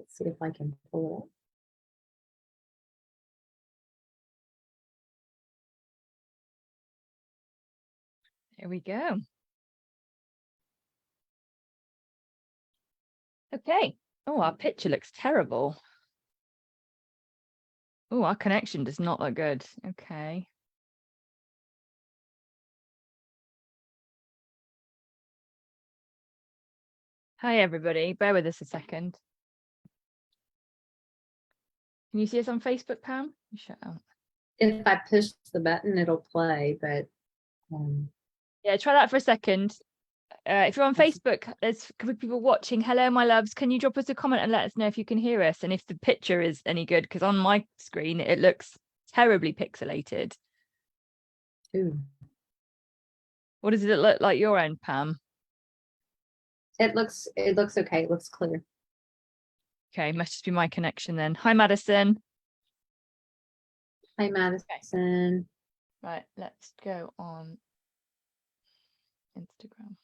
Let's see if I can pull it up. There we go. Okay. Oh, our picture looks terrible. Oh, our connection does not look good. Okay. Hi, everybody. Bear with us a second. Can you see us on Facebook, Pam? Shut up. If I push the button, it'll play, but yeah, try that for a second. If you're on Facebook, there's a couple of people watching. Hello, my loves. Can you drop us a comment and let us know if you can hear us and if the picture is any good? Because on my screen, it looks terribly pixelated. Ooh. What does it look like your end, Pam? It looks okay. It looks clear. Okay, must just be my connection then. Hi, Madison. Hi, Madison. Okay. Right, let's go on Instagram.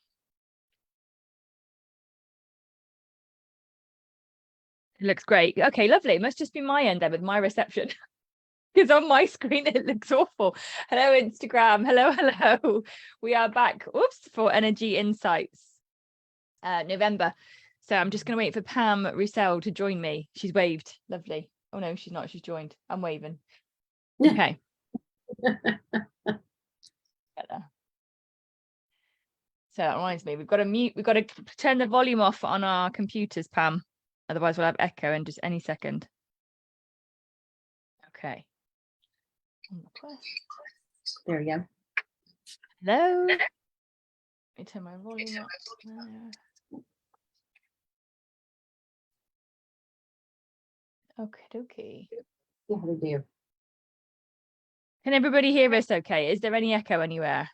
It looks great. Okay, lovely. It must just be my end then with my reception. Because on my screen it looks awful. Hello, Instagram. Hello, hello. We are back. Oops, for Energy Insights November. So I'm just going to wait for Pam Roussel to join me. She's waved. Lovely. Oh no, she's not. She's joined. I'm waving. Okay. Get there. So that reminds me, we've got to mute. We've got to turn the volume off on our computers, Pam. Otherwise, we'll have echo in just any second. Okay. There we go. Hello. Let me turn my volume up. Okay. Yeah, we do. Can everybody hear us okay? Is there any echo anywhere?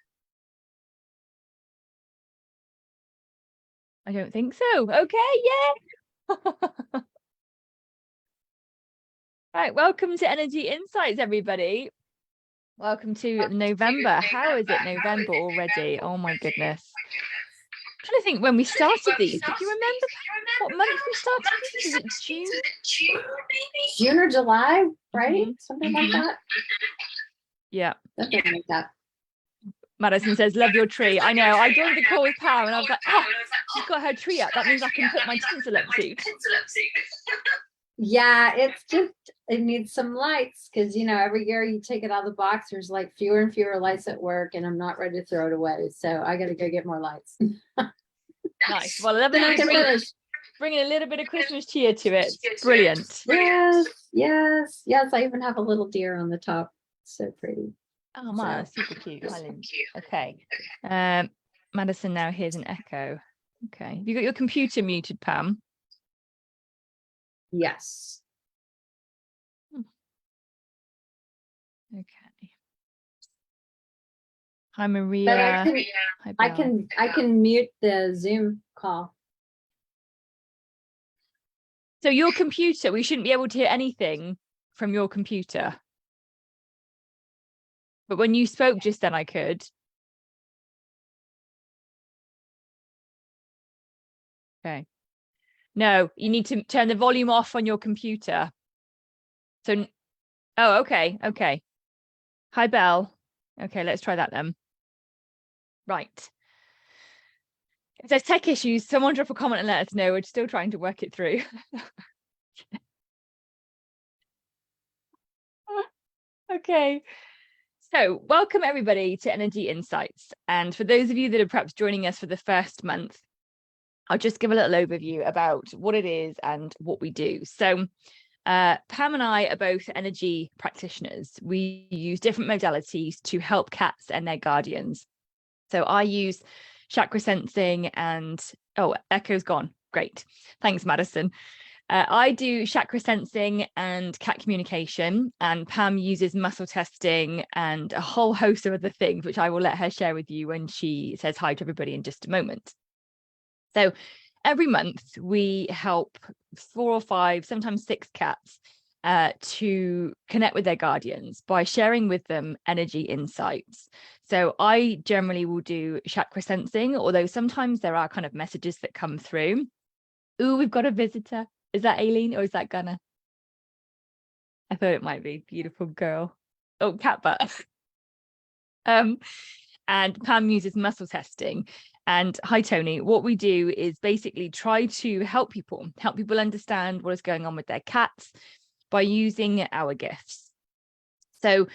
I don't think so. Okay, yeah. Right, welcome to Energy Insights, everybody. Welcome to November. How is it November already? Oh my goodness. I'm trying to think when we started these. Did you remember what month we started these? Was it June? June or July, right? Something like that. Yeah. Something like that. Madison says, love your tree. I know. I joined the call with Pam and I was like, oh, she's got her tree up. That means I can put my tinsel up soon. Yeah, it's just, it needs some lights because, you know, every year you take it out of the box, there's like fewer and fewer lights at work and I'm not ready to throw it away. So I got to go get more lights. Nice. Well, I love that bringing a little bit of Christmas cheer to it. Brilliant. Yes. I even have a little deer on the top. So pretty. Oh, man, so. Super cute. Okay. Madison now hears an echo. Okay. Have you got your computer muted, Pam? Yes. Okay. Hi, Maria. I can mute the Zoom call. So your computer, we shouldn't be able to hear anything from your computer. But when you spoke just then, I could. Okay. No, you need to turn the volume off on your computer. So, oh, okay. Hi, Belle. Okay, let's try that then. Right. If there's tech issues, someone drop a comment and let us know. We're still trying to work it through. Okay. So welcome everybody to Energy Insights. And for those of you that are perhaps joining us for the first month, I'll just give a little overview about what it is and what we do. So Pam and I are both energy practitioners. We use different modalities to help cats and their guardians. So I use chakra sensing and, oh, echo's gone. Great. Thanks, Madison. I do chakra sensing and cat communication, and Pam uses muscle testing and a whole host of other things, which I will let her share with you when she says hi to everybody in just a moment. So every month we help 4 or 5, sometimes 6 cats to connect with their guardians by sharing with them energy insights. So I generally will do chakra sensing, although sometimes there are kind of messages that come through. Ooh, we've got a visitor. Is that Aileen or is that Gunnar? I thought it might be. Beautiful girl. Oh, cat butt. And Pam uses muscle testing. And hi, Tony. What we do is basically try to help people understand what is going on with their cats by using our gifts. So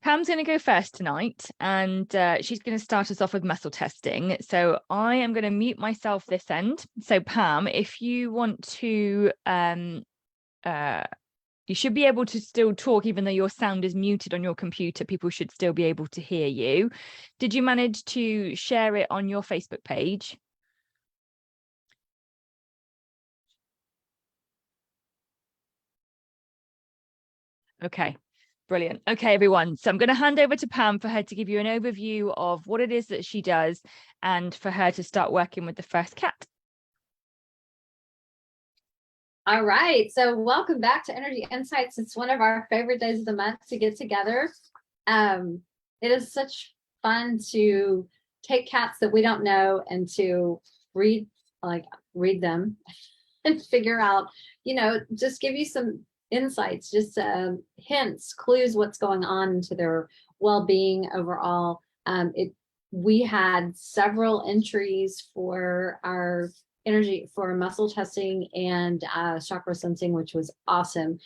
Pam's going to go first tonight, and she's going to start us off with muscle testing. So I am going to mute myself this end. So Pam, if you want to, you should be able to still talk, even though your sound is muted on your computer. People should still be able to hear you. Did you manage to share it on your Facebook page? Okay. Brilliant. Okay, everyone. So I'm going to hand over to Pam for her to give you an overview of what it is that she does and for her to start working with the first cat. All right. So welcome back to Energy Insights. It's one of our favorite days of the month to get together. It is such fun to take cats that we don't know and to read them and figure out, just give you some insights, just hints, clues, what's going on into their well-being overall. We had several entries for our energy for muscle testing and chakra sensing, which was awesome.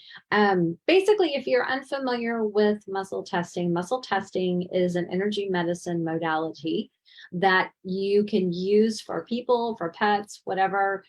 Basically, if you're unfamiliar with muscle testing is an energy medicine modality that you can use for people, for pets, whatever.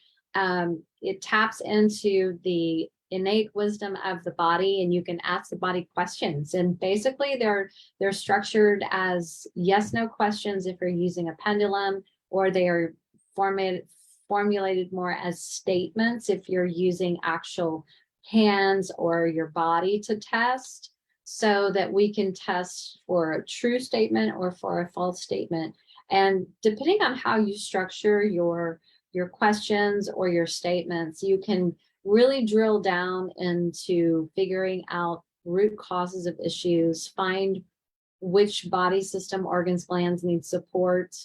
It taps into the innate wisdom of the body, and you can ask the body questions. And basically, they're structured as yes/no questions if you're using a pendulum, or they are formulated more as statements if you're using actual hands or your body to test, so that we can test for a true statement or for a false statement. And depending on how you structure your questions or your statements, you can really drill down into figuring out root causes of issues, find which body system, organs, glands need support.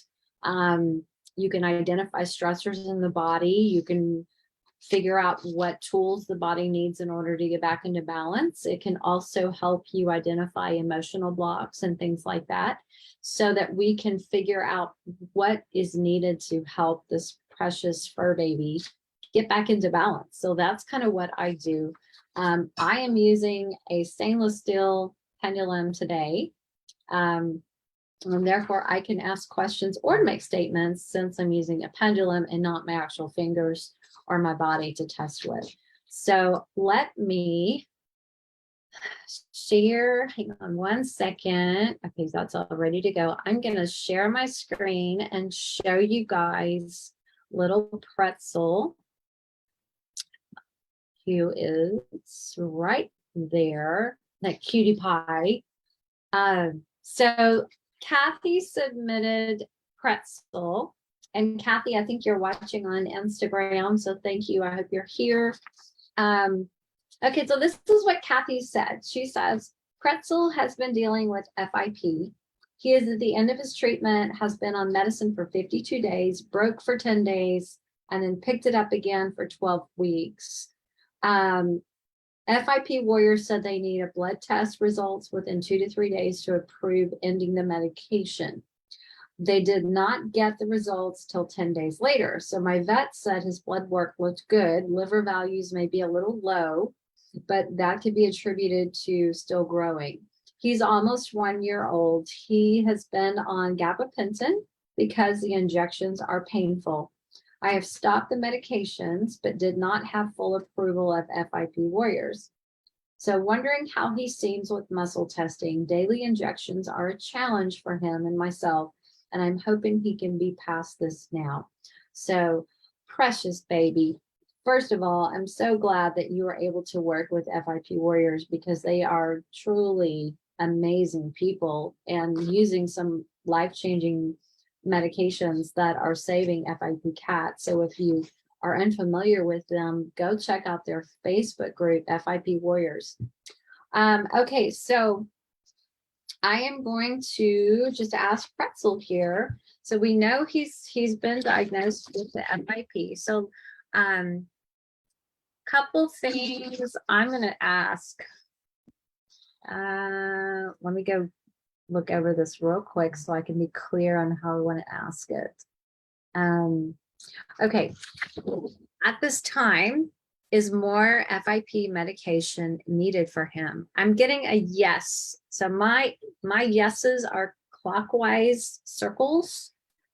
You can identify stressors in the body. You can figure out what tools the body needs in order to get back into balance. It can also help you identify emotional blocks and things like that, so that we can figure out what is needed to help this precious fur baby get back into balance. So that's kind of what I do. I am using a stainless steel pendulum today. And therefore I can ask questions or make statements, since I'm using a pendulum and not my actual fingers or my body to test with. So let me share, hang on one second. Okay, that's all ready to go. I'm gonna share my screen and show you guys little Pretzel, who is right there, that cutie pie. So Kathy submitted Pretzel, and Kathy, I think you're watching on Instagram, so thank you. I hope you're here. Okay, so this is what Kathy said. She says, Pretzel has been dealing with FIP. He is at the end of his treatment, has been on medicine for 52 days, broke for 10 days, and then picked it up again for 12 weeks. FIP Warriors said they need a blood test results within 2 to 3 days to approve ending the medication. They did not get the results till 10 days later. So my vet said his blood work looked good. Liver values may be a little low, but that could be attributed to still growing. He's almost 1 year old. He has been on gabapentin because the injections are painful. I have stopped the medications, but did not have full approval of FIP Warriors. So wondering how he seems with muscle testing. Daily injections are a challenge for him and myself, and I'm hoping he can be past this now. So precious baby. First of all, I'm so glad that you were able to work with FIP Warriors, because they are truly amazing people and using some life-changing medications that are saving FIP cats. So if you are unfamiliar with them, go check out their Facebook group, FIP Warriors. Okay, so I am going to just ask Pretzel here. So we know he's been diagnosed with the FIP. So couple things I'm going to ask. Let me go look over this real quick so I can be clear on how I want to ask it. Okay. At this time, is more FIP medication needed for him? I'm getting a yes. So my yeses are clockwise circles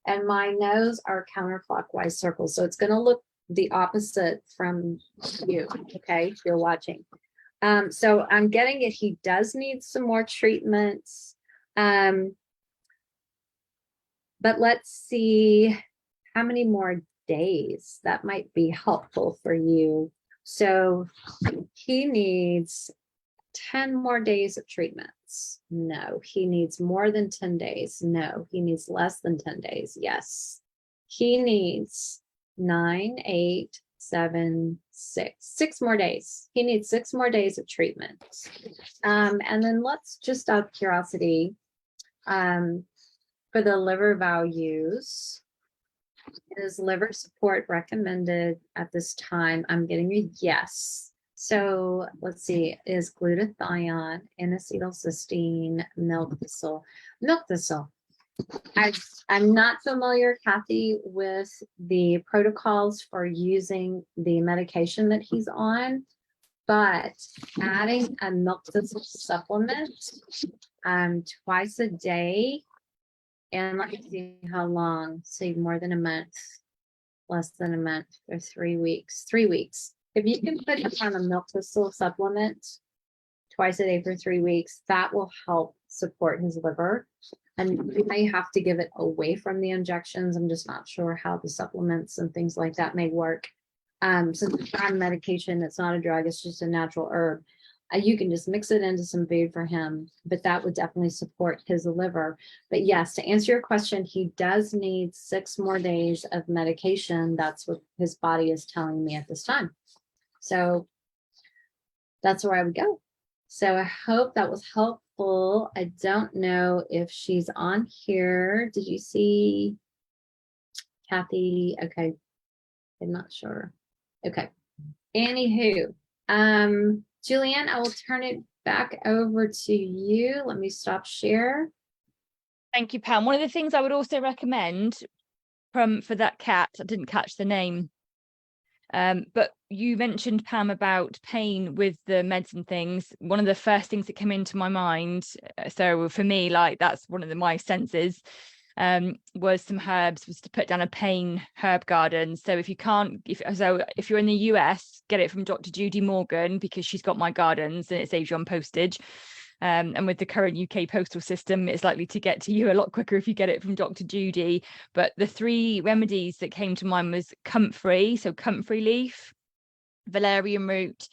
and my no's are counterclockwise circles. So it's going to look the opposite from you, okay, if you're watching. So I'm getting it. He does need some more treatments. But let's see how many more days that might be helpful for you. So he needs 10 more days of treatments. No, he needs more than 10 days. No, he needs less than 10 days. Yes, he needs 9, 8, 7, 6 more days. He needs 6 more days of treatment. And then let's just out of curiosity, for the liver values, is liver support recommended at this time? I'm getting a yes. So let's see, is glutathione, N-acetylcysteine, milk thistle. Milk thistle. I'm not familiar, Kathy, with the protocols for using the medication that he's on, but adding a milk thistle supplement twice a day, and let me see how long, say more than a month, less than a month, or 3 weeks. 3 weeks. If you can put him on a milk thistle supplement twice a day for 3 weeks, that will help support his liver. And you may have to give it away from the injections. I'm just not sure how the supplements and things like that may work. Since it's not a medication, it's not a drug, it's just a natural herb. You can just mix it into some food for him, but that would definitely support his liver. But yes, to answer your question, he does need 6 more days of medication. That's what his body is telling me at this time. So that's where I would go. So I hope that was helpful. I don't know if she's on here. Did you see Kathy? Okay. I'm not sure. Okay. Anywho, Julianne, I will turn it back over to you. Let me stop share. Thank you, Pam. One of the things I would also recommend for that cat, I didn't catch the name, but you mentioned, Pam, about pain with the meds and things. One of the first things that came into my mind, so for me, like that's one of my senses, was some herbs, was to put down a pain herb garden. So if you're in the US, get it from Dr. Judy Morgan, because she's got my gardens and it saves you on postage. And with the current UK postal system, it's likely to get to you a lot quicker if you get it from Dr. Judy. But the 3 remedies that came to mind was comfrey, so comfrey leaf, valerian root,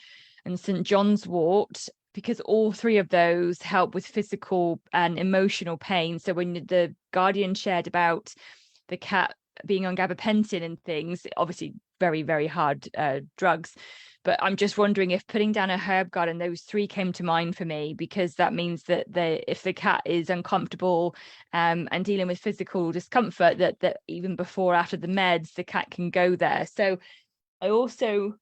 and St. John's wort, because all 3 of those help with physical and emotional pain. So when the Guardian shared about the cat being on gabapentin and things, obviously very, very hard drugs. But I'm just wondering if putting down a herb garden, those 3 came to mind for me, because that means that if the cat is uncomfortable and dealing with physical discomfort, that even before or after the meds, the cat can go there. So I also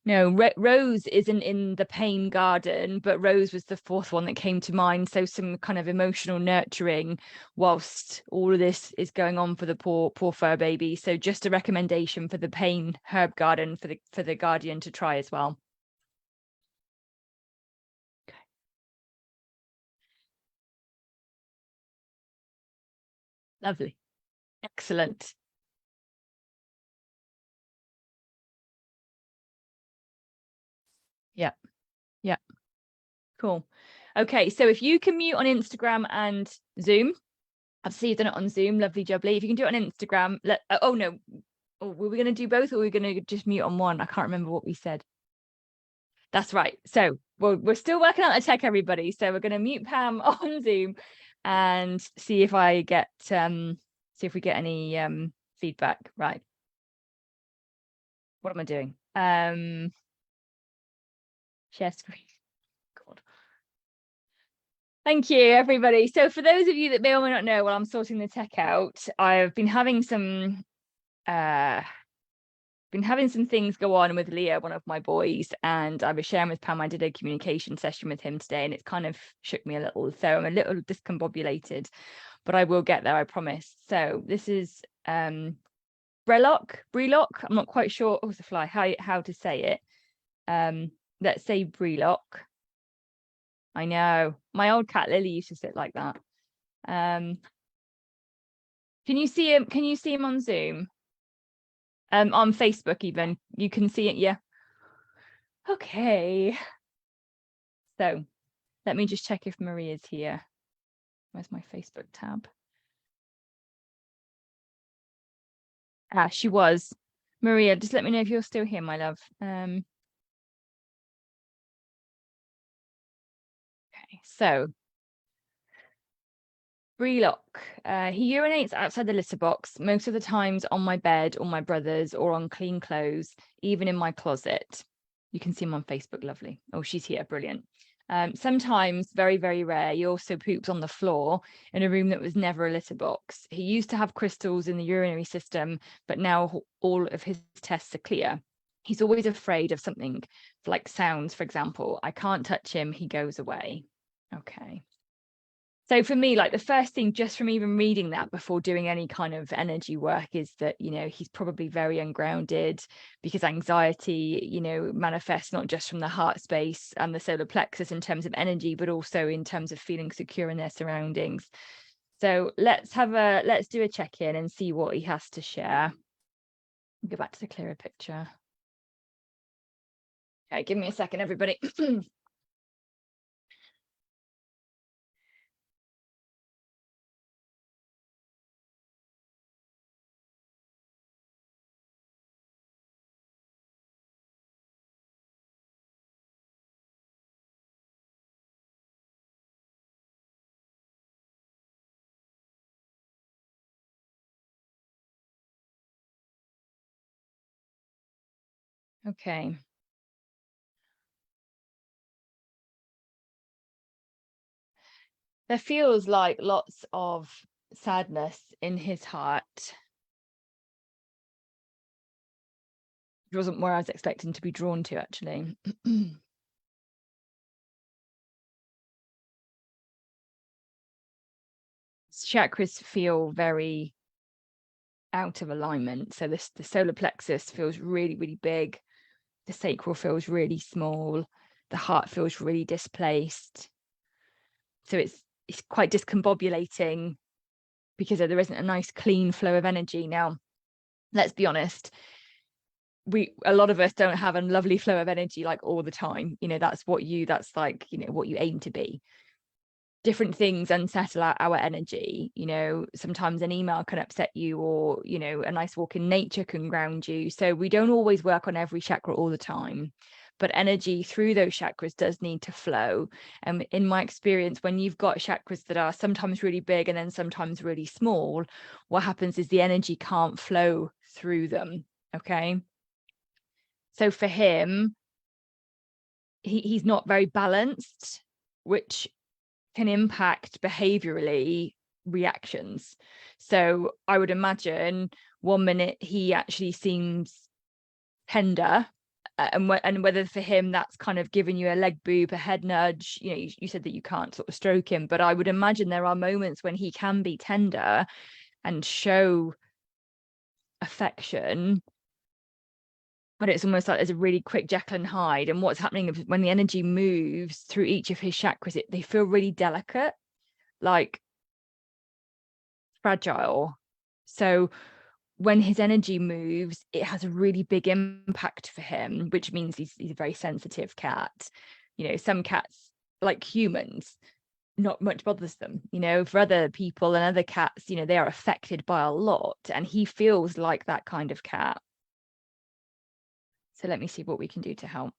know Rose isn't in the pain garden, but Rose was the 4th one that came to mind. So some kind of emotional nurturing whilst all of this is going on for the poor fur baby. So just a recommendation for the pain herb garden for the Guardian to try as well. Okay. Lovely. Excellent. Yeah. Yeah. Cool. Okay, so if you can mute on Instagram and Zoom, I've seen you've done it on Zoom, lovely jubbly. If you can do it on Instagram, were we going to do both, or were we going to just mute on one? I can't remember what we said. That's right. So we're still working on the tech, everybody. So we're going to mute Pam on Zoom and see if we get any feedback. Right. What am I doing? Share screen. God. Thank you, everybody. So for those of you that may or may not know, while I'm sorting the tech out, I've been having some been having some things go on with Leo, one of my boys, and I was sharing with Pam, I did a communication session with him today, and it's kind of shook me a little. So I'm a little discombobulated, but I will get there, I promise. So this is Brelock. I'm not quite sure. Oh, it's a fly. How to say it? Let's say Brelock. I know my old cat Lily used to sit like that. Can you see him? Can you see him on Zoom? On Facebook even, you can see it. Yeah. Okay. So let me just check if Maria's here. Where's my Facebook tab? Ah, she was. Maria, just let me know if you're still here, my love. Okay, so Brelock, he urinates outside the litter box, most of the times on my bed or my brother's or on clean clothes, even in my closet. You can see him on Facebook, lovely. Oh, she's here, brilliant. Sometimes, very, very rare, he also poops on the floor in a room that was never a litter box. He used to have crystals in the urinary system, but now all of his tests are clear. He's always afraid of something like sounds, for example. I can't touch him, he goes away. Okay. So for me, like the first thing just from even reading that before doing any kind of energy work is that, you know, he's probably very ungrounded because anxiety, you know, manifests not just from the heart space and the solar plexus in terms of energy, but also in terms of feeling secure in their surroundings. So let's do a check-in and see what he has to share. Go back to the clearer picture. Okay, give me a second, everybody. Okay. There feels like lots of sadness in his heart. It wasn't where I was expecting to be drawn to, actually. Chakras feel very out of alignment. So the solar plexus feels really, really big. The sacral feels really small. The heart feels really displaced. So it's quite discombobulating because there isn't a nice clean flow of energy. Now, let's be honest, a lot of us don't have a lovely flow of energy like all the time. You know, that's like, you know, what you aim to be. Different things unsettle our energy. You know, sometimes an email can upset you, or, you know, a nice walk in nature can ground you. So we don't always work on every chakra all the time, but energy through those chakras does need to flow. And in my experience, when you've got chakras that are sometimes really big and then sometimes really small, what happens is the energy can't flow through them. Okay. So for him, he's not very balanced, which can impact behaviorally reactions. So I would imagine 1 minute he actually seems tender, and whether for him that's kind of giving you a leg boop, a head nudge. You know, you said that you can't sort of stroke him, but I would imagine there are moments when he can be tender and show affection, but it's almost like there's a really quick Jekyll and Hyde. And what's happening when the energy moves through each of his chakras, they feel really delicate, like fragile. So when his energy moves, it has a really big impact for him, which means he's a very sensitive cat. You know, some cats, like humans, not much bothers them. You know, for other people and other cats, you know, they are affected by a lot, and he feels like that kind of cat. So let me see what we can do to help.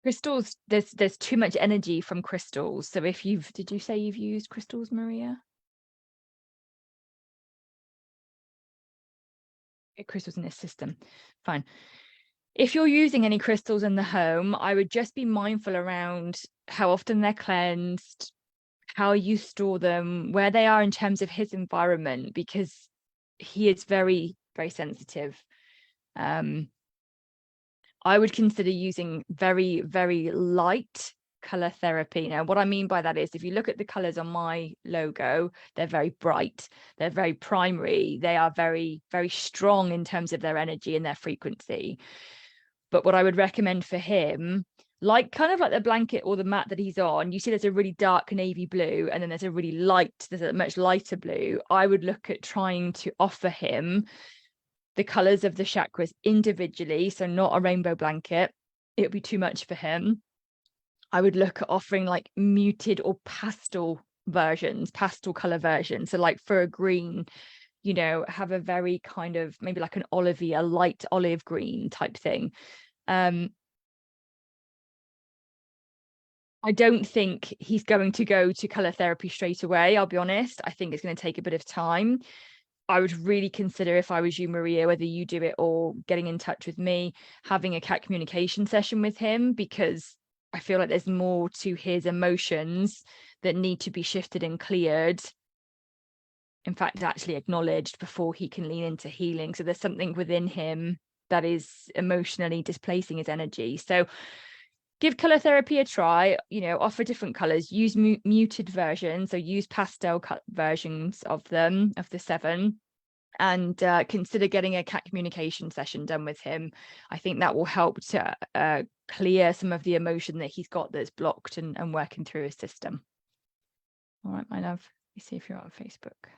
Crystals, there's too much energy from crystals. So if did you say you've used crystals, Maria? Crystals in this system, fine. If you're using any crystals in the home, I would just be mindful around how often they're cleansed, how you store them, where they are in terms of his environment, because he is very, very sensitive. I would consider using very, very light color therapy. Now, what I mean by that is, if you look at the colors on my logo, they're very bright, they're very primary, they are very, very strong in terms of their energy and their frequency. But what I would recommend for him, like kind of like the blanket or the mat that he's on, you see there's a really dark navy blue, and then there's a really light, there's a much lighter blue. I would look at trying to offer him the colors of the chakras individually, so not a rainbow blanket. It would be too much for him. I would look at offering like muted or pastel versions, pastel color versions. So like for a green, you know, have a very kind of maybe like an olivey, a light olive green type thing. I don't think he's going to go to color therapy straight away, I'll be honest. I think it's going to take a bit of time. I would really consider, if I was you, Maria, whether you do it or getting in touch with me, having a cat communication session with him, because I feel like there's more to his emotions that need to be shifted and cleared. In fact, actually acknowledged before he can lean into healing. So there's something within him that is emotionally displacing his energy. So give color therapy a try, you know, offer different colors, use muted versions, so use pastel versions of them, of the 7, and consider getting a cat communication session done with him. I think that will help to clear some of the emotion that he's got that's blocked and working through his system. All right, my love, let me see if you're on Facebook.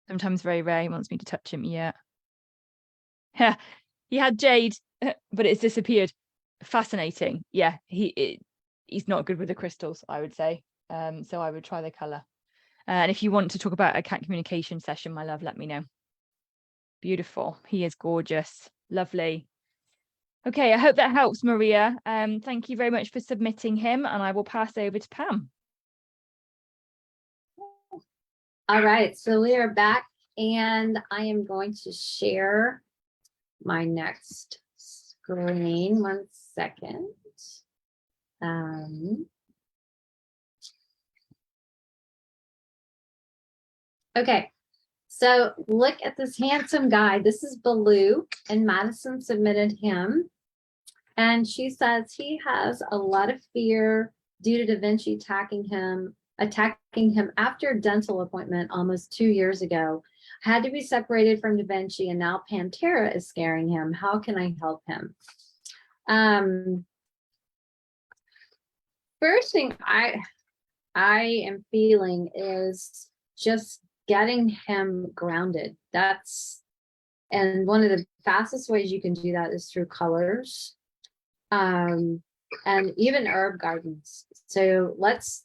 Sometimes very rare, he wants me to touch him. Yeah. He had jade, but it's disappeared. Fascinating. Yeah, he's not good with the crystals, I would say. So I would try the color. And if you want to talk about a cat communication session, my love, let me know. Beautiful. He is gorgeous. Lovely. Okay, I hope that helps, Maria. Thank you very much for submitting him, and I will pass over to Pam. All right, so we are back, and I am going to share my next screen. 1 second. Okay, so look at this handsome guy. This is Baloo, and Madison submitted him. And she says he has a lot of fear due to Da Vinci attacking him after a dental appointment almost 2 years ago. Had to be separated from Da Vinci, and now Pantera is scaring him. How can I help him? First thing I am feeling is just getting him grounded. And one of the fastest ways you can do that is through colors, and even herb gardens. So let's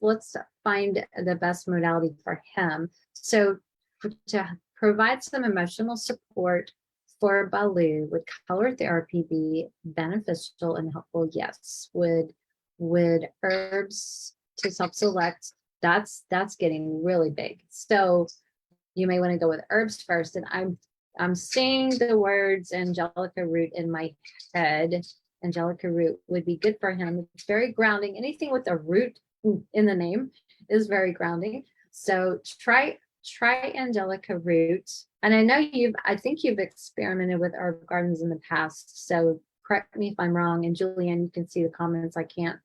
find the best modality for him. So to provide some emotional support for Baloo, would color therapy be beneficial and helpful? Yes. Would herbs to self-select, that's getting really big. So you may want to go with herbs first. And I'm seeing the words angelica root in my head. Angelica root would be good for him. It's very grounding. Anything with a root in the name is very grounding. So try angelica root. And I know I think you've experimented with herb gardens in the past. So correct me if I'm wrong. And Julianne, you can see the comments. I can't.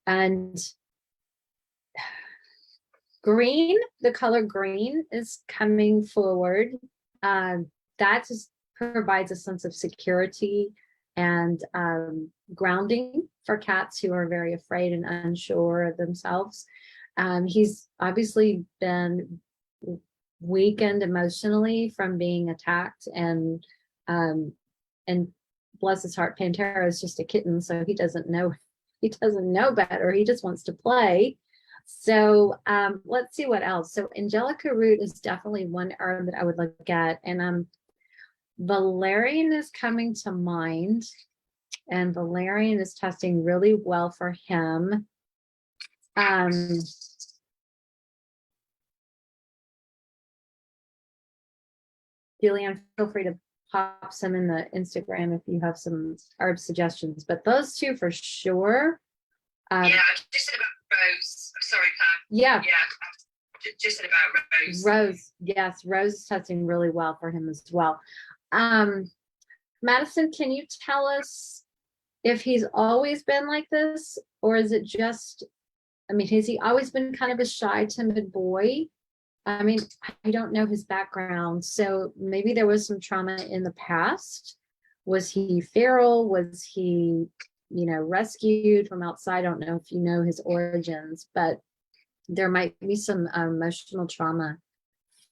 And green, the color green is coming forward. That just provides a sense of security and grounding for cats who are very afraid and unsure of themselves. He's obviously been weakened emotionally from being attacked, and bless his heart, Pantera is just a kitten, so he doesn't know better. He just wants to play. So let's see what else. So angelica root is definitely one herb that I would look at, and valerian is coming to mind, and valerian is testing really well for him. Julianne, feel free to pop some in the Instagram if you have some herb suggestions, but those two for sure Yeah, I just said about Rose. I'm sorry, Pam. Yeah. Yeah, I just said about Rose. Rose, yes, Rose is testing really well for him as well. Madison, can you tell us if he's always been like this, or is it just, I mean, has he always been kind of a shy, timid boy? I mean, I don't know his background, so maybe there was some trauma in the past. Was he feral? Was he, rescued from outside? I don't know if you know his origins, but there might be some emotional trauma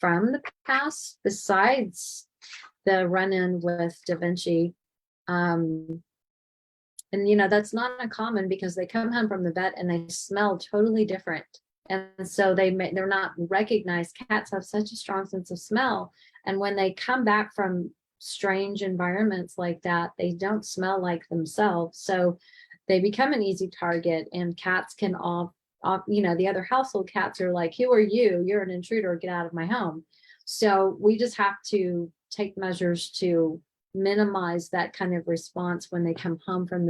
from the past besides the run-in with Da Vinci. And that's not uncommon because they come home from the vet and they smell totally different, and so they're not recognized. Cats have such a strong sense of smell, and when they come back from strange environments like that, they don't smell like themselves, so they become an easy target. And cats can the other household cats are like, who are you? You're an intruder, get out of my home. So we just have to take measures to minimize that kind of response when they come home from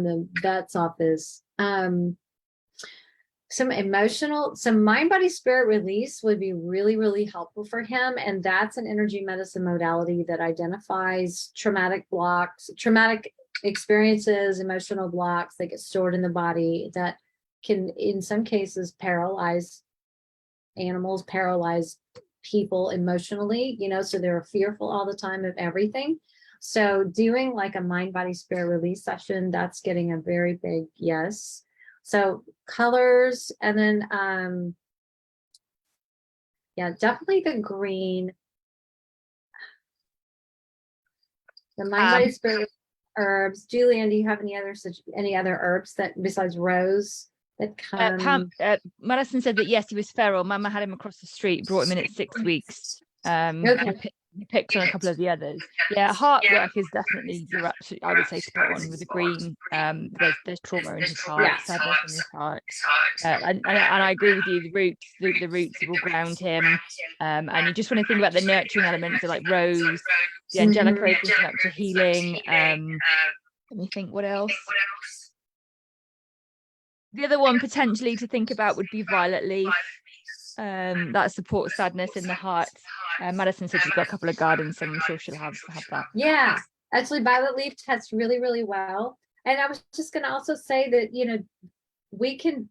the vet's office. Some mind body spirit release would be really, really helpful for him, and that's an energy medicine modality that identifies traumatic blocks, traumatic experiences, emotional blocks that get stored in the body that can in some cases paralyze animals, paralyze people emotionally, so they're fearful all the time of everything. So doing like a mind body spirit release session, that's getting a very big yes. So colors, and then definitely the green, the mind body spirit herbs. Julian, do you have any other herbs that besides rose that come? Madison said that yes, he was feral. Mama had him across the street, brought him in at 6 weeks. Okay. He picked on a couple of the others. Yeah, heart work is definitely, you're absolutely, I would say, spot on with the green. There's trauma in his heart, sadness in his heart, and I agree with you. The roots will ground him, and you just want to think about the nurturing elements of like rose, the angelic rose linking up to healing. Let me think, what else? The other one potentially to think about would be violet leaf. That supports sadness in the heart. Madison said she's got a couple of gardens, so I'm sure she'll have that. Yeah, actually, violet leaf tests really, really well. And I was just going to also say that, we can,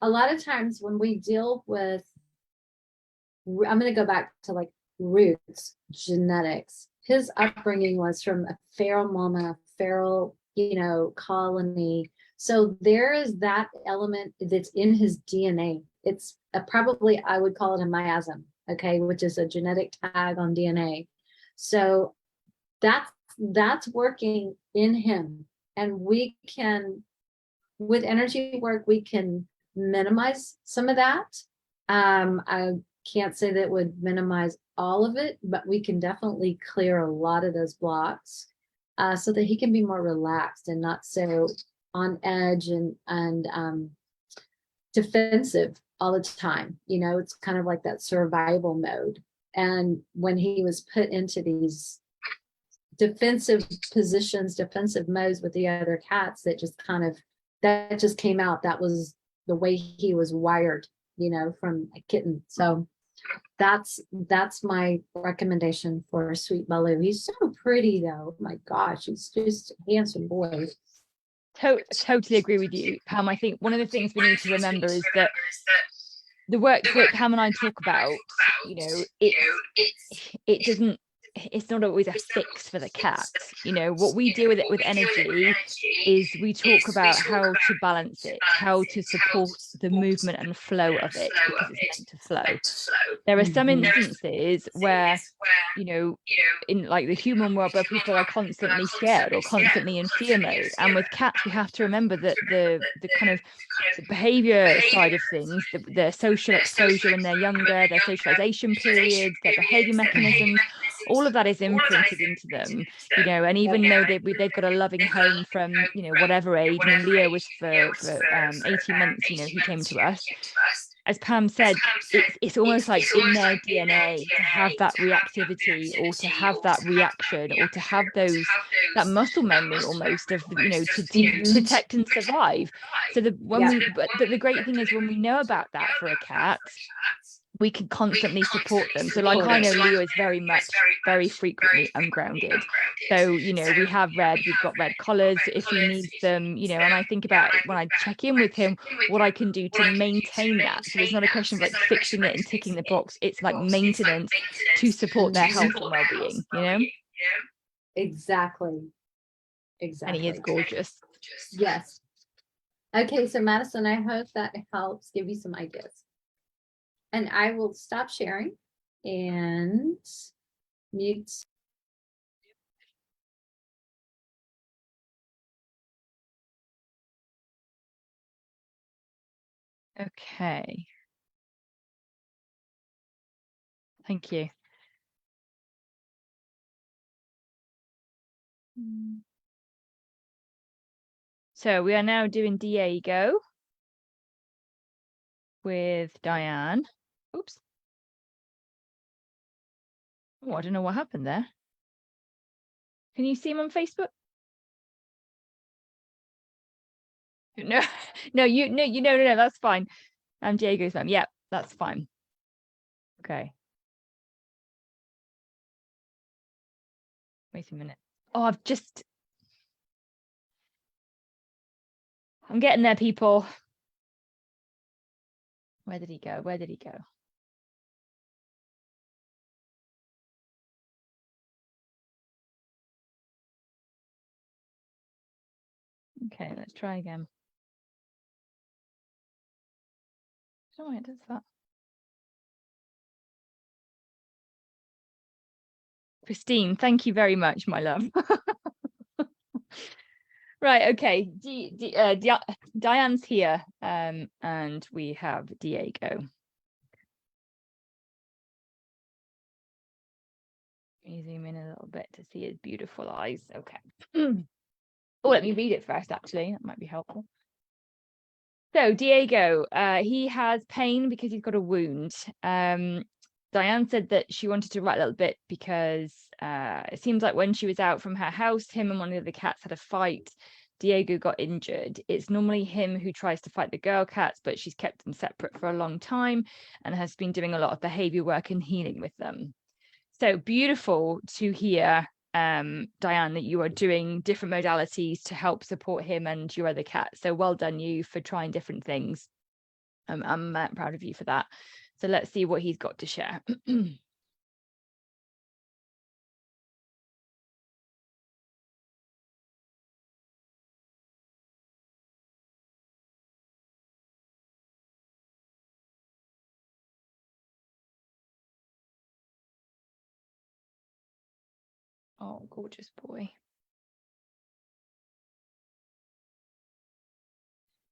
a lot of times when we deal with, I'm going to go back to like roots, genetics. His upbringing was from a feral mama, feral, colony. So there is that element that's in his DNA. It's probably, I would call it a miasm, okay, which is a genetic tag on DNA. So that's working in him. And we can, with energy work, we can minimize some of that. I can't say that would minimize all of it, but we can definitely clear a lot of those blocks so that he can be more relaxed and not so on edge and defensive all the time. It's kind of like that survival mode. And when he was put into these defensive positions, defensive modes with the other cats, that just came out. That was the way he was wired, from a kitten. So that's my recommendation for Sweet Baloo. He's so pretty though. Oh my gosh, he's just a handsome boy. Totally agree with you, Pam. I think one of the things we need to remember is that the work that Pam and I talk about, it doesn't, it's not always a fix for the cat. What we do with energy is we talk about how to balance it, how to support the movement and flow of it, because it's meant to flow. There are some instances where, in like the human world, where people are constantly scared or constantly in fear mode. And with cats, we have to remember that the kind of the behavior side of things, their social exposure when they're younger, their socialization periods, their behavior mechanisms, all of that is imprinted into them, and even though they've got a loving home from, whatever age. I mean, Leo was for 18 months, he came to us. as Pam said, it's almost like in their DNA to have that reactivity, or to have that reaction, or to have that muscle memory almost of, to protect and survive. So but the great thing is, when we know about that for a cat, we can constantly support them. So like, I know Leo is very frequently ungrounded. So, we have we've got red collars if he needs them, and I think about when I check in with him, what I can do to maintain that. So it's not a question of like fixing it and ticking the box. It's like maintenance to support their health and well-being, Exactly. And he is gorgeous. Yes. Okay, so Madison, I hope that helps give you some ideas. And I will stop sharing and mute. Okay. Thank you. So we are now doing Diego with Diane. Oops. Oh, I don't know what happened there. Can you see him on Facebook? No, no, that's fine. I'm Diego's mom. Yeah, that's fine. Okay. Wait a minute. Oh, I'm getting there, people. Where did he go? Okay, let's try again. Oh, why it does that. Christine, thank you very much, my love. Right, okay. Diane's here, and we have Diego. Let me zoom in a little bit to see his beautiful eyes. Okay. Oh, let me read it first, actually. That might be helpful. So Diego, he has pain because he's got a wound. Diane said that she wanted to write a little bit because it seems like when she was out from her house, him and one of the cats had a fight. Diego got injured. It's normally him who tries to fight the girl cats, but she's kept them separate for a long time and has been doing a lot of behavior work and healing with them. So beautiful to hear, Diane, that you are doing different modalities to help support him and your other cat. So well done you for trying different things. I'm proud of you for that. So let's see what he's got to share. Oh, gorgeous boy.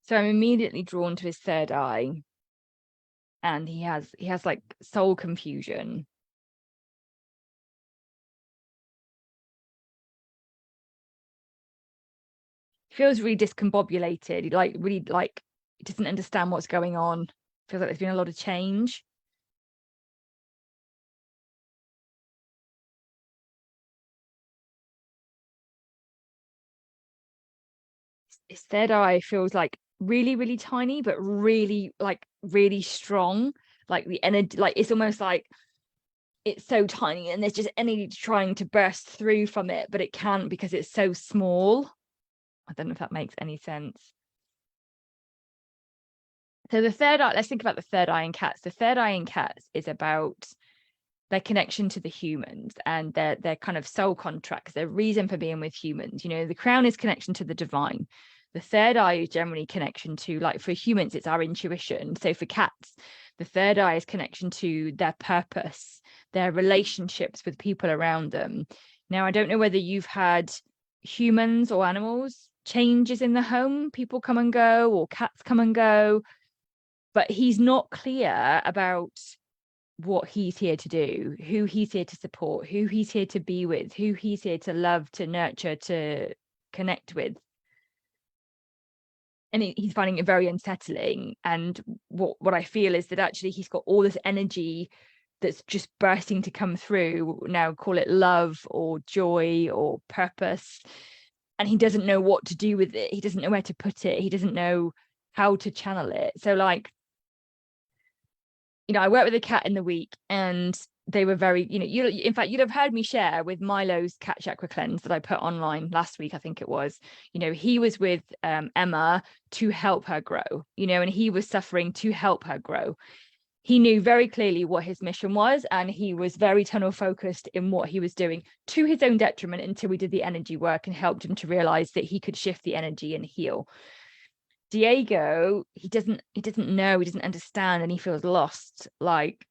So I'm immediately drawn to his third eye, and he has like soul confusion. Feels really discombobulated. He really doesn't understand what's going on. Feels like there's been a lot of change. His third eye feels like really, really tiny, but really strong. Like the energy, like it's almost like it's so tiny and there's just energy trying to burst through from it, but it can't because it's so small. I don't know if that makes any sense. So the third eye, let's think about the third eye in cats. The third eye in cats is about their connection to the humans and their kind of soul contracts, their reason for being with humans. The crown is connection to the divine. The third eye is generally connection to, like, for humans, it's our intuition. So for cats, the third eye is connection to their purpose, their relationships with people around them. Now, I don't know whether you've had humans or animals changes in the home, people come and go, or cats come and go, but he's not clear about what he's here to do, who he's here to support, who he's here to be with, who he's here to love, to nurture, to connect with. and he's finding it very unsettling. And what I feel is that actually he's got all this energy that's just bursting to come through now, call it love or joy or purpose, and he doesn't know what to do with it. He doesn't know where to put it. He doesn't know how to channel it. So like, I worked with a cat in the week, and they were very, in fact, you'd have heard me share with Milo's cat chakra cleanse that I put online last week, I think it was. He was with Emma to help her grow, and he was suffering to help her grow. He knew very clearly what his mission was, and he was very tunnel focused in what he was doing, to his own detriment, until we did the energy work and helped him to realize that he could shift the energy and heal. Diego, he doesn't know, he doesn't understand, and he feels lost. Like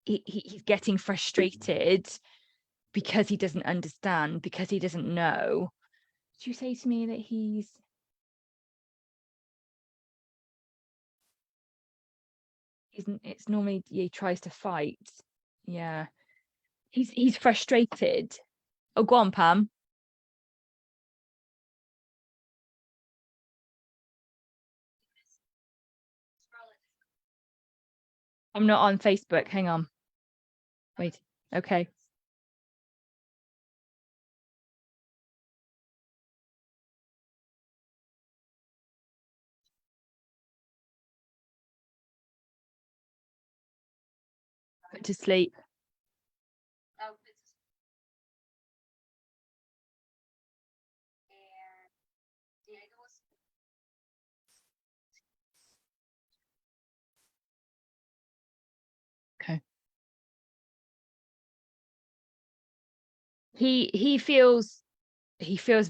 he's getting frustrated because he doesn't understand, because he doesn't know. Did you say to me that it's normally he tries to fight? Yeah, he's frustrated. Oh, go on, Pam. I'm not on Facebook. Hang on. Wait. Okay. Put to sleep. Okay. He feels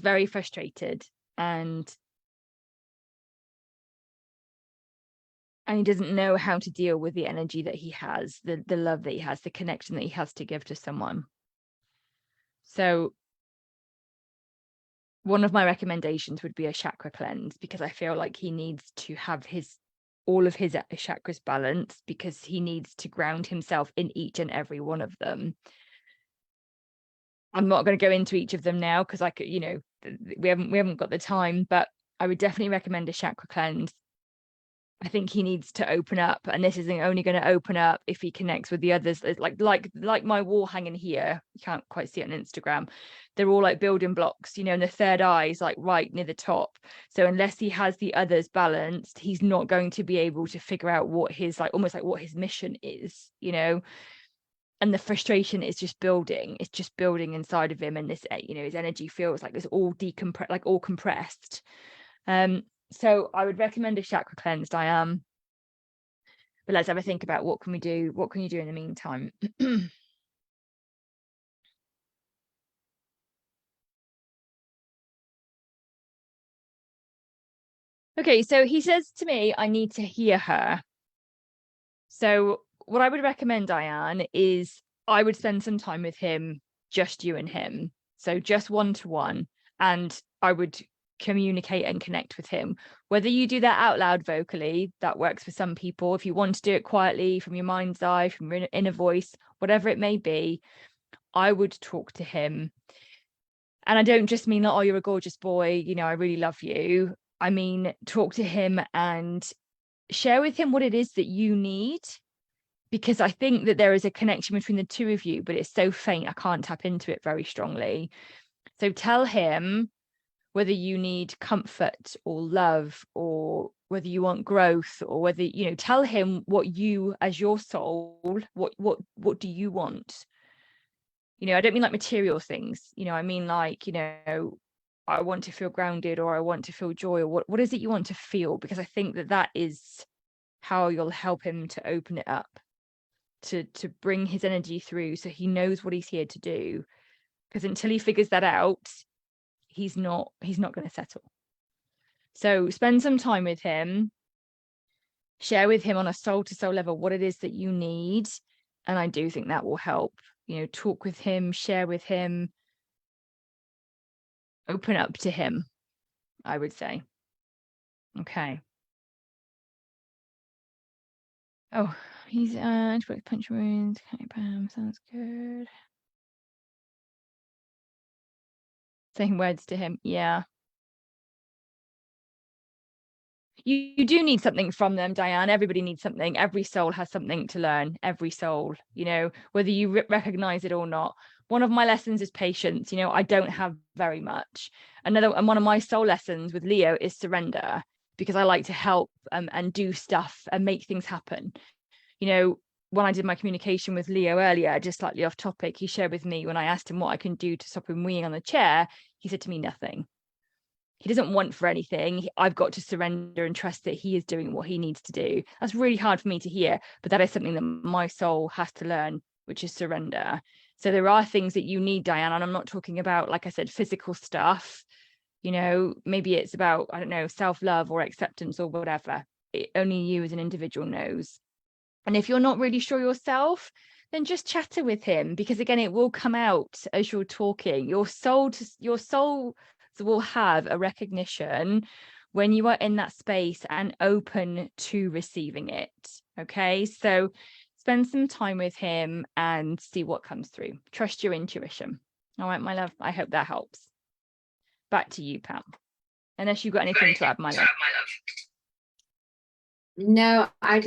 very frustrated, and he doesn't know how to deal with the energy that he has, the love that he has, the connection that he has to give to someone. So one of my recommendations would be a chakra cleanse, because I feel like he needs to have all of his chakras balanced, because he needs to ground himself in each and every one of them. I'm not going to go into each of them now, because I could, we haven't got the time, but I would definitely recommend a chakra cleanse. I think he needs to open up, and this isn't only going to open up if he connects with the others. Like my wall hanging here, you can't quite see it on Instagram. They're all like building blocks, and the third eye is like right near the top. So unless he has the others balanced, he's not going to be able to figure out what his almost like what his mission is, and the frustration is just building. It's just building inside of him, and this, his energy feels like it's all decompressed, like all compressed. So I would recommend a chakra cleanse, Diane. But let's have a think about what can we do? What can you do in the meantime? Okay, so he says to me, I need to hear her. So what I would recommend, Diane, is I would spend some time with him, just you and him. So just one-to-one, and I would communicate and connect with him. Whether you do that out loud vocally, that works for some people. If you want to do it quietly from your mind's eye, from your inner voice, whatever it may be, I would talk to him. And I don't just mean like, oh, you're a gorgeous boy, I really love you. I mean, talk to him and share with him what it is that you need, because I think that there is a connection between the two of you, but it's so faint, I can't tap into it very strongly. So tell him whether you need comfort or love, or whether you want growth, or whether, tell him what you, as your soul, what do you want? I don't mean like material things, I mean like, I want to feel grounded, or I want to feel joy, or what is it you want to feel? Because I think that is how you'll help him to open it up, to bring his energy through, so he knows what he's here to do. Because until he figures that out, he's not going to settle. So spend some time with him, share with him on a soul to soul level what it is that you need, and I do think that will help. Talk with him, share with him, open up to him, I would say. Okay. Oh, he's punch wounds. Okay, bam, sounds good. Saying words to him, yeah. you do need something from them, Diane. Everybody needs something. Every soul has something to learn. Every soul, whether you recognize it or not. One of my lessons is patience. I don't have very much. And one of my soul lessons with Leo is surrender, because I like to help and do stuff and make things happen. When I did my communication with Leo earlier, just slightly off topic, he shared with me, when I asked him what I can do to stop him weeing on the chair, he said to me, nothing. He doesn't want for anything. I've got to surrender and trust that he is doing what he needs to do. That's really hard for me to hear, but that is something that my soul has to learn, which is surrender. So there are things that you need, Diane, and I'm not talking about, like I said, physical stuff. Maybe it's about, I don't know, self-love or acceptance or whatever. Only you as an individual knows. And if you're not really sure yourself, then just chatter with him, because again, it will come out as you're talking. Your soul will have a recognition when you are in that space and open to receiving it. Okay, so spend some time with him and see what comes through. Trust your intuition. All right, my love, I hope that helps. Back to you, Pam, unless you've got anything to add, my love. No, I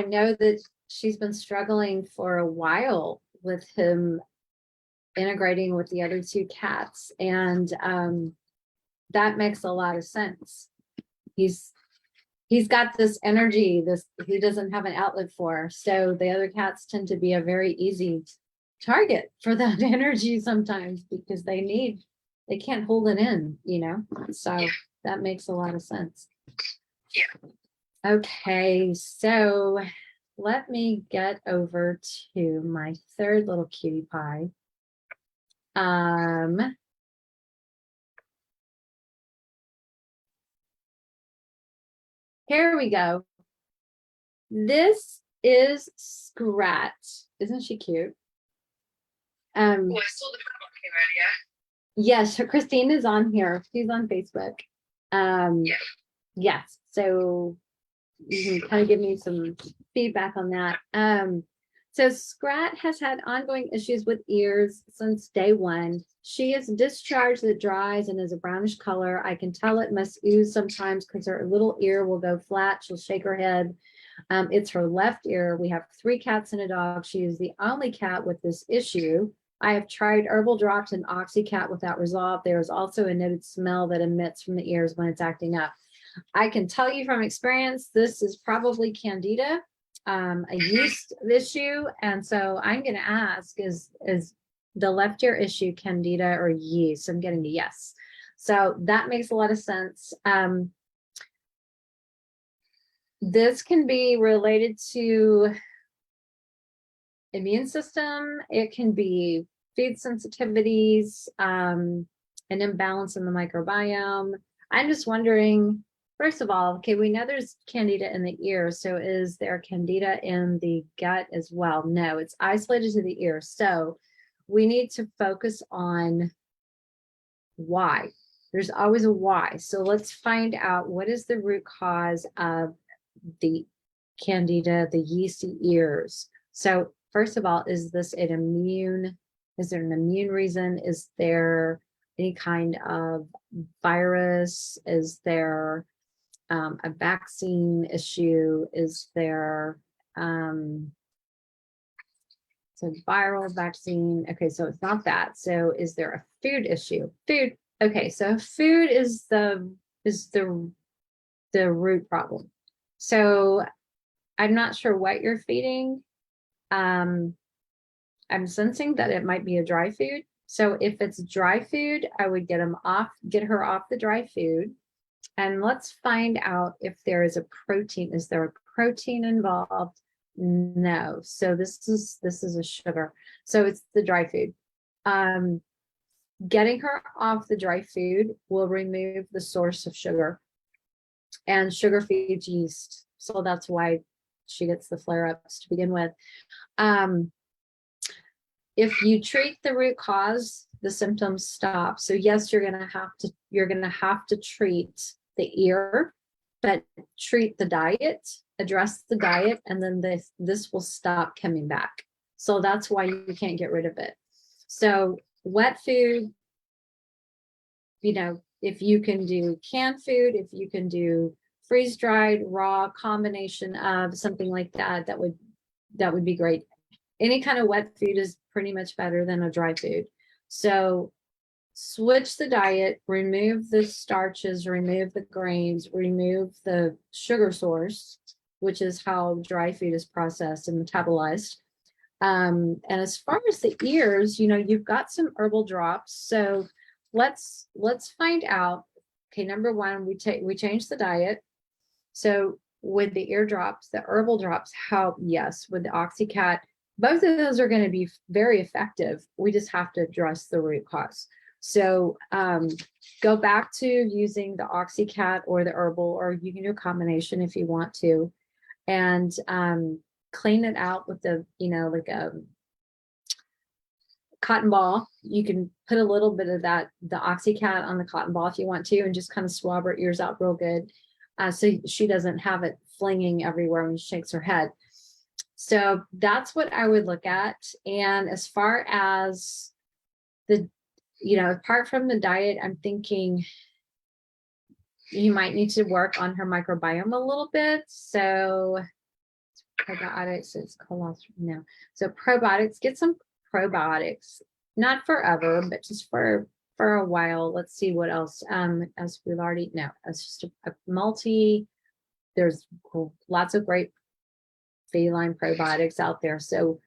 know that she's been struggling for a while with him integrating with the other two cats, and that makes a lot of sense. He's got this energy he doesn't have an outlet for, so the other cats tend to be a very easy target for that energy sometimes, because they can't hold it in, so that makes a lot of sense. Yeah. Okay, so let me get over to my third little cutie pie. Here we go. This is Scrat. Isn't she cute? I saw the cat here earlier. Yes, Christine is on here. She's on Facebook. Yes, so you can kind of give me some feedback on that. So Scrat has had ongoing issues with ears since day one. She is discharged that dries and is a brownish color. I can tell it must ooze sometimes because her little ear will go flat. She'll shake her head. It's her left ear. We have 3 cats and a dog. She is the only cat with this issue. I have tried herbal drops and Oxycat without result. There is also a noted smell that emits from the ears when it's acting up. I can tell you from experience, this is probably Candida, a yeast issue. And so I'm going to ask, is the left ear issue Candida or yeast? I'm getting a yes. So that makes a lot of sense. This can be related to immune system. It can be food sensitivities, an imbalance in the microbiome. I'm just wondering, first of all, okay, we know there's Candida in the ear. So is there Candida in the gut as well? No, it's isolated to the ear. So we need to focus on why. There's always a why. So let's find out what is the root cause of the Candida, the yeasty ears. So first of all, is there an immune reason? Is there any kind of virus? Is there a vaccine issue? Is there so viral vaccine? Okay, so it's not that. So is there a food issue? Food. Okay, so food is the root problem. So I'm not sure what you're feeding. I'm sensing that it might be a dry food. So if it's dry food, I would get her off the dry food. And let's find out if there is a protein. Is there a protein involved? No. So this is a sugar. So it's the dry food. Getting her off the dry food will remove the source of sugar. And sugar feeds yeast. So that's why she gets the flare-ups to begin with. If you treat the root cause, the symptoms stop. So yes, you're gonna have to treat the ear, but treat the diet, address the diet, and then this will stop coming back. So that's why you can't get rid of it. So wet food, if you can do canned food, if you can do freeze dried, raw, combination of something like that, that would be great. Any kind of wet food is pretty much better than a dry food. So switch the diet, remove the starches, remove the grains, remove the sugar source, which is how dry food is processed and metabolized. And as far as the ears, you've got some herbal drops. So let's find out. Okay, number one, we change the diet. So with the ear drops, the herbal drops help. Yes, with the Oxycat, both of those are going to be very effective. We just have to address the root cause. So go back to using the Oxycat or the herbal, or you can do a combination if you want to, and clean it out with the, like a cotton ball. You can put a little bit of the Oxycat on the cotton ball if you want to, and just kind of swab her ears out real good, so she doesn't have it flinging everywhere when she shakes her head. So that's what I would look at. And as far as apart from the diet, I'm thinking you might need to work on her microbiome a little bit. So probiotics, it's colostrum now. So probiotics, get some probiotics, not forever, but just for a while. Let's see what else. As we've already know, it's just a multi. There's lots of great feline probiotics out there. So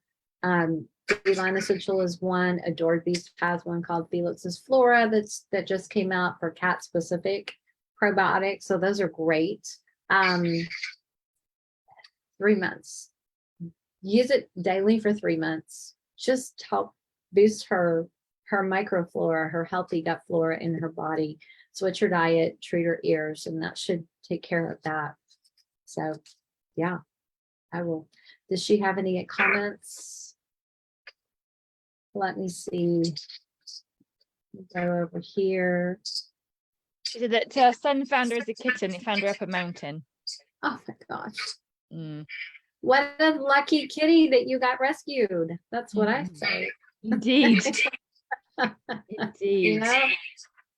Feline Essential is one. Adored Beast has one called Felix's Flora that just came out for cat specific probiotics. So those are great. 3 months. Use it daily for 3 months. Just help boost her microflora, her healthy gut flora in her body. Switch her diet, treat her ears, and that should take care of that. So yeah, I will. Does she have any comments? Let me see. Go over here. She said that her son found her as a kitten. He found her up a mountain. Oh my gosh. What a lucky kitty that you got rescued. That's what I say. Indeed. Indeed.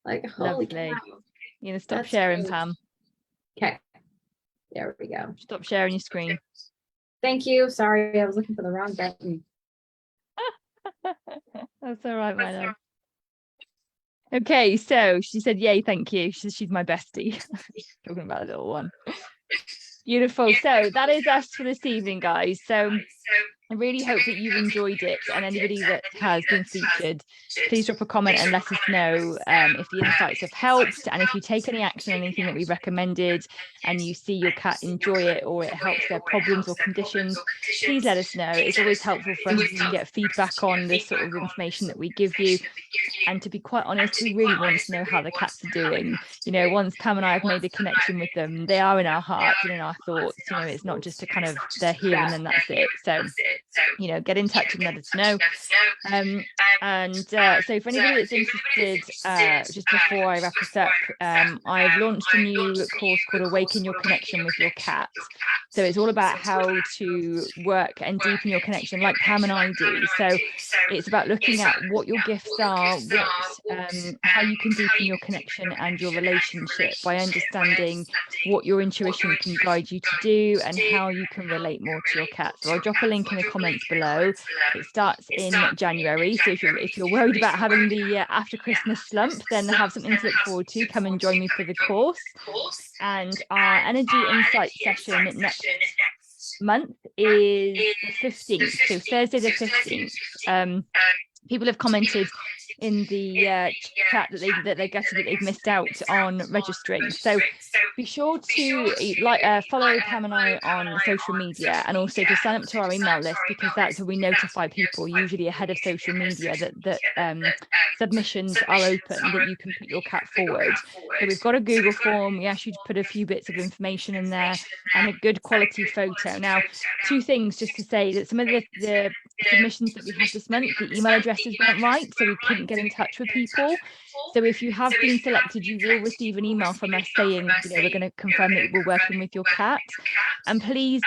Like, holy cow. You're going to stop sharing, great. Pam. Okay. There we go. Stop sharing your screen. Thank you. Sorry, I was looking for the wrong button. That's all right, my love. Okay, so she said, yay, thank you. She's my bestie. Talking about a little one. Beautiful. So that is us for this evening, guys. So I really hope that you've enjoyed it, and anybody that has been featured, please drop a comment and let us know if the insights have helped, and if you take any action on anything that we recommended and you see your cat enjoy it or it helps their problems or conditions, please let us know. It's always helpful for us to get feedback on this sort of information that we give you. And to be quite honest, we really want to know how the cats are doing. Once Pam and I have made a connection with them, they are in our hearts and in our thoughts. It's not just a kind of they're here and then that's it. So get in touch and let us know. So for anybody that's interested, just before I wrap this up, I've launched a new course called Awaken Your Connection with Your Cat. So it's all about how to work and deepen your connection like Pam and I do. So it's about looking at what your gifts are, how you can deepen your connection and your relationship by understanding what your intuition can guide you to do and how you can relate more to your cat. So I'll drop a link in the comments below. It starts in January. So if you're worried about having the after Christmas slump, then have something to look forward to. Come and join me for the course. And our energy insight session next month is the 15th, so Thursday the 15th. People have commented in the chat that they've missed out on registering. So be sure to follow Pam and I on social media, and also to sign up to our email list, because that's where we notify people usually ahead of social media that submissions are open, that you can put your cat forward. So we've got a Google form. We ask you to put a few bits of information in there and a good quality photo. Now, two things just to say that some of the submissions that we had this month, the email addresses weren't right, so we couldn't get in touch with people. So if you have been selected, you will receive an email from us saying, we're going to confirm that we're working with your cat. And please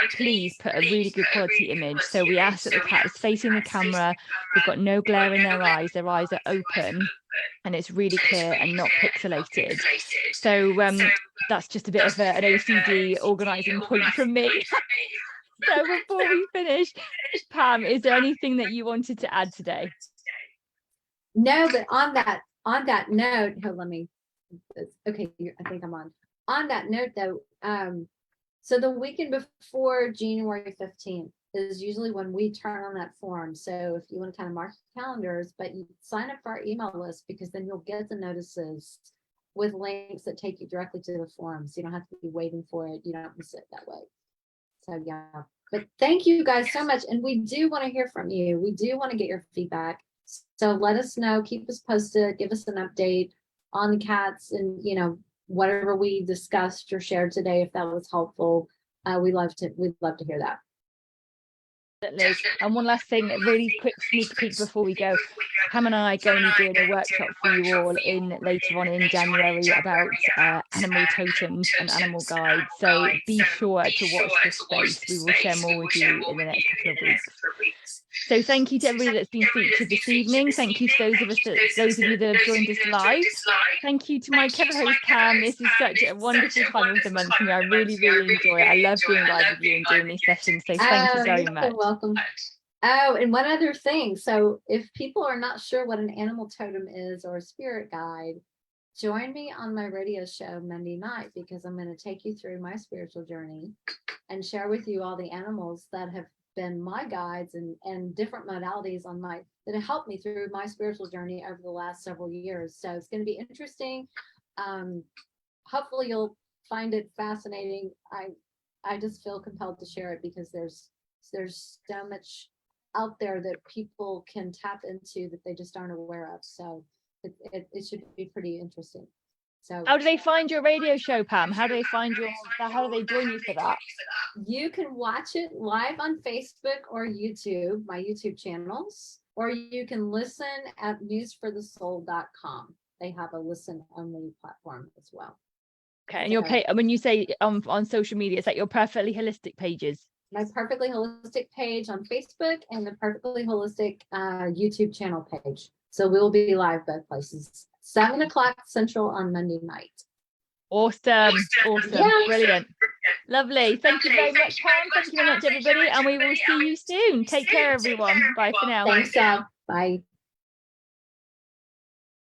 put a really good quality image. So we ask that the cat is facing the camera. We've got no glare in their eyes are open. and it's really clear and not pixelated. So that's just a bit of an OCD organising point from me. So before we finish, Pam, is there anything that you wanted to add today? No, but on that note, let me. Okay, I think I'm on. On that note, though, so the weekend before January 15th is usually when we turn on that form. So if you want to kind of mark your calendars, but you sign up for our email list, because then you'll get the notices with links that take you directly to the form. So you don't have to be waiting for it. You don't miss it that way. So yeah, but thank you guys so much. And we do want to hear from you. We do want to get your feedback. So let us know, keep us posted, give us an update on the cats, and whatever we discussed or shared today, if that was helpful. We'd love to hear that. And one last thing, a really quick sneak peek before we go. Pam and I are going to be doing a workshop for you all later on in January about animal totems and animal guides. So be sure to watch this space. We will share more with you in the next couple of weeks. So thank you to everybody that's been featured this evening. Thank you to those of you that have joined us live. Thank you to my co-host Pam. This is such a wonderful time of the month for me. I really enjoy it. I love being live with you and doing these sessions. So thank you very much. You're welcome. Oh, and one other thing. So if people are not sure what an animal totem is or a spirit guide, join me on my radio show Monday night, because I'm going to take you through my spiritual journey and share with you all the animals that have been my guides and different modalities that have helped me through my spiritual journey over the last several years. So it's going to be interesting. Hopefully you'll find it fascinating. I just feel compelled to share it, because there's so much out there that people can tap into that they just aren't aware of. So it should be pretty interesting. So how do they find your radio show, Pam? How do they join you for that? You can watch it live on Facebook or YouTube, my YouTube channels, or you can listen at newsforthesoul.com. They have a listen only platform as well. Okay, and your when you say on social media, is that your Purrrfectly Holistic pages? My Purrrfectly Holistic page on Facebook and the Purrrfectly Holistic YouTube channel page. So we'll be live both places, 7:00 Central on Monday night. Awesome. Yeah. Brilliant. Lovely. Thank you very much, Pam. Thank you very much, everybody. And we will see you soon. Take care, everyone. Bye for now. Thanks, Al. Bye.